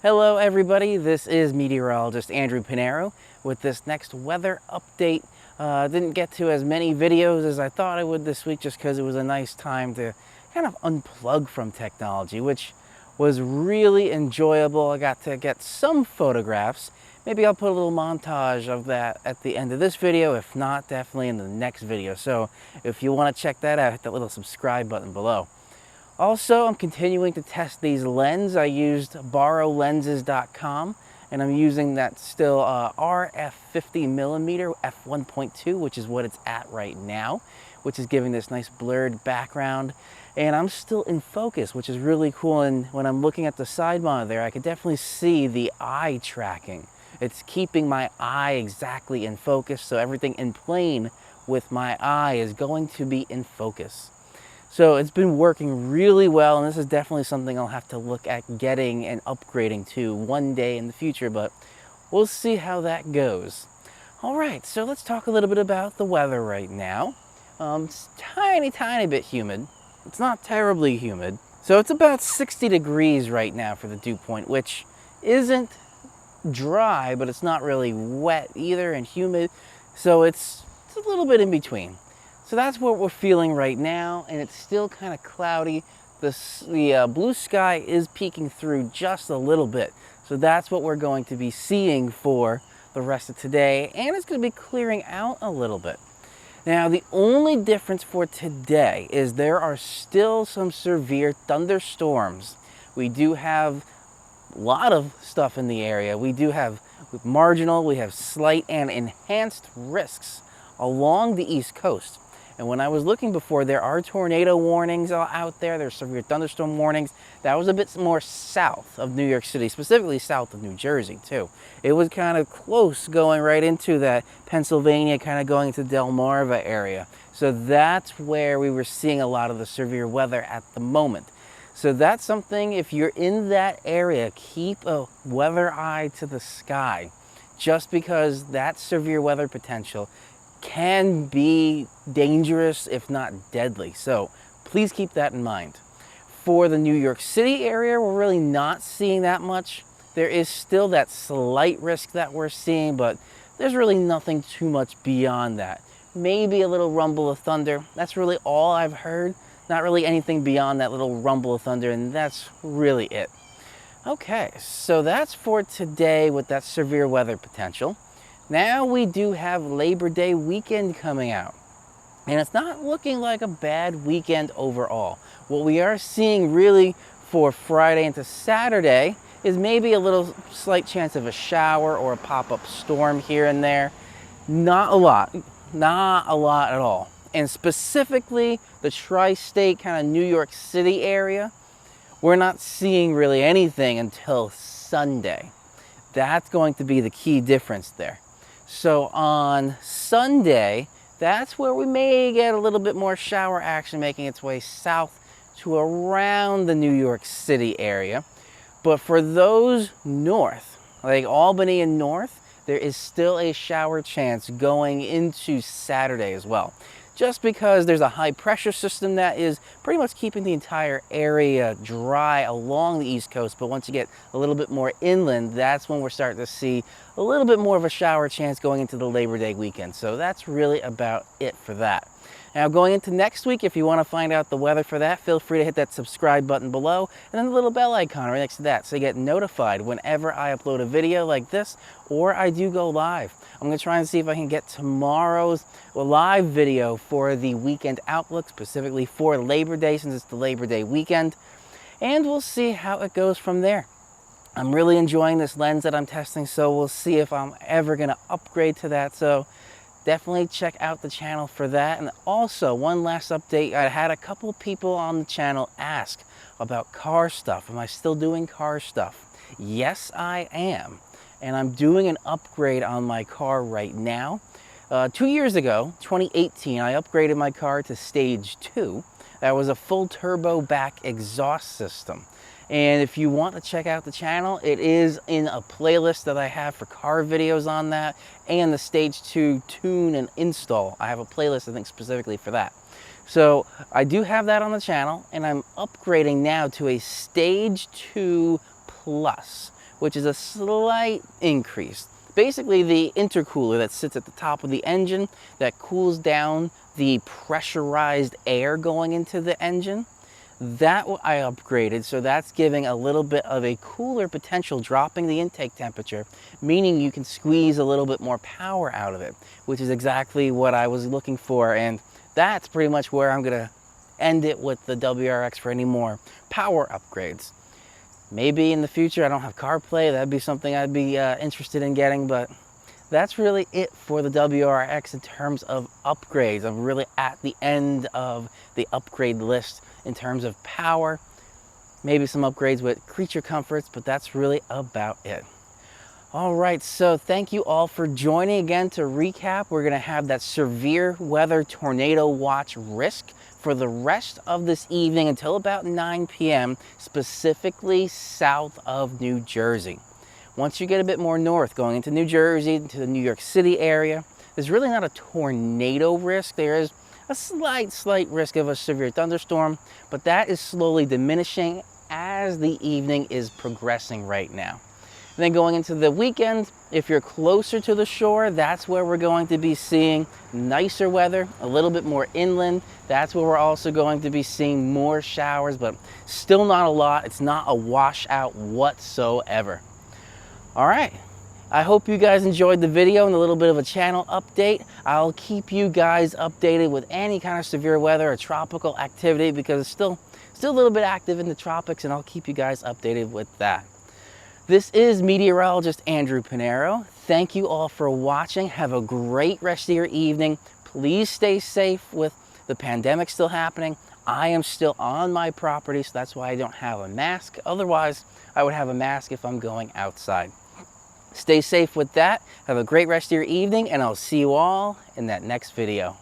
Hello everybody, this is meteorologist Andrew Pinero with this next weather update. Didn't get to as many videos as I thought I would this week just because it was a nice time to kind of unplug from technology, which was really enjoyable. I got to get some photographs. Maybe I'll put a little montage of that at the end of this video. If not, definitely in the next video. So if you want to check that out, hit that little subscribe button below. Also, I'm continuing to test these lenses. I used borrowlenses.com and I'm using that still RF 50mm f1.2, which is what it's at right now, which is giving this nice blurred background. And I'm still in focus, which is really cool. And when I'm looking at the side monitor there, I can definitely see the eye tracking. It's keeping my eye exactly in focus, so everything in plane with my eye is going to be in focus. So it's been working really well, and this is definitely something I'll have to look at getting and upgrading to one day in the future, but we'll see how that goes. All right, so let's talk a little bit about the weather right now. It's tiny bit humid. It's not terribly humid. So it's about 60 degrees right now for the dew point, which isn't dry, but it's not really wet either and humid. So it's a little bit in between. So that's what we're feeling right now, and it's still kind of cloudy. The blue sky is peeking through just a little bit. So that's what we're going to be seeing for the rest of today, and it's going to be clearing out a little bit. Now, the only difference for today is there are still some severe thunderstorms. We do have a lot of stuff in the area. We do have marginal, we have slight and enhanced risks along the East Coast. And when I was looking before, there are tornado warnings out there. There's severe thunderstorm warnings. That was a bit more south of New York City, specifically south of New Jersey too. It was kind of close going right into that Pennsylvania, kind of going to Delmarva area. So that's where we were seeing a lot of the severe weather at the moment. So that's something, if you're in that area, keep a weather eye to the sky, just because that severe weather potential can be dangerous, if not deadly. So please keep that in mind. For the New York City area, we're really not seeing that much. There is still that slight risk that we're seeing, but there's really nothing too much beyond that. Maybe a little rumble of thunder. That's really all I've heard. Not really anything beyond that little rumble of thunder, and that's really it. Okay, so that's for today with that severe weather potential. Now we do have Labor Day weekend coming out, and it's not looking like a bad weekend overall. What we are seeing really for Friday into Saturday is maybe a little slight chance of a shower or a pop-up storm here and there. Not a lot at all. And specifically the tri-state kind of New York City area, we're not seeing really anything until Sunday. That's going to be the key difference there. So on Sunday, that's where we may get a little bit more shower action making its way south to around the New York City area. But for those north, like Albany and north, there is still a shower chance going into Saturday as well. Just because there's a high pressure system that is pretty much keeping the entire area dry along the East Coast. But once you get a little bit more inland, that's when we're starting to see a little bit more of a shower chance going into the Labor Day weekend. So that's really about it for that. Now going into next week, if you want to find out the weather for that, feel free to hit that subscribe button below and then the little bell icon right next to that so you get notified whenever I upload a video like this or I do go live. I'm going to try and see if I can get tomorrow's live video for the weekend outlook, specifically for Labor Day since it's the Labor Day weekend, and we'll see how it goes from there. I'm really enjoying this lens that I'm testing, so we'll see if I'm ever going to upgrade to that. So definitely check out the channel for that. And also, one last update, I had a couple people on the channel ask about car stuff. Am I still doing car stuff? Yes, I am. And I'm doing an upgrade on my car right now. 2 years ago, 2018, I upgraded my car to stage 2. That was a full turbo back exhaust system. And if you want to check out the channel, it is in a playlist that I have for car videos on that and the stage 2 tune and install. I have a playlist, I think, specifically for that. So I do have that on the channel, and I'm upgrading now to a stage 2 plus, which is a slight increase. Basically, the intercooler that sits at the top of the engine that cools down the pressurized air going into the engine, that I upgraded, so that's giving a little bit of a cooler potential, dropping the intake temperature, meaning you can squeeze a little bit more power out of it, which is exactly what I was looking for. And that's pretty much where I'm gonna end it with the WRX for any more power upgrades. Maybe in the future, I don't have CarPlay, that'd be something I'd be interested in getting, but that's really it for the WRX in terms of upgrades. I'm really at the end of the upgrade list in terms of power, maybe some upgrades with creature comforts, but that's really about it. All right, so thank you all for joining. Again, to recap, we're gonna have that severe weather tornado watch risk for the rest of this evening until about 9 p.m., specifically south of New Jersey. Once you get a bit more north, going into New Jersey, into the New York City area, there's really not a tornado risk. There is a slight risk of a severe thunderstorm, but that is slowly diminishing as the evening is progressing right now. And then going into the weekend, if you're closer to the shore, that's where we're going to be seeing nicer weather, a little bit more inland. That's where we're also going to be seeing more showers, but still not a lot. It's not a washout whatsoever. All right, I hope you guys enjoyed the video and a little bit of a channel update. I'll keep you guys updated with any kind of severe weather or tropical activity because it's still a little bit active in the tropics, and I'll keep you guys updated with that. This is meteorologist Andrew Pinero. Thank you all for watching. Have a great rest of your evening. Please stay safe with the pandemic still happening. I am still on my property, so that's why I don't have a mask. Otherwise, I would have a mask if I'm going outside. Stay safe with that. Have a great rest of your evening, and I'll see you all in that next video.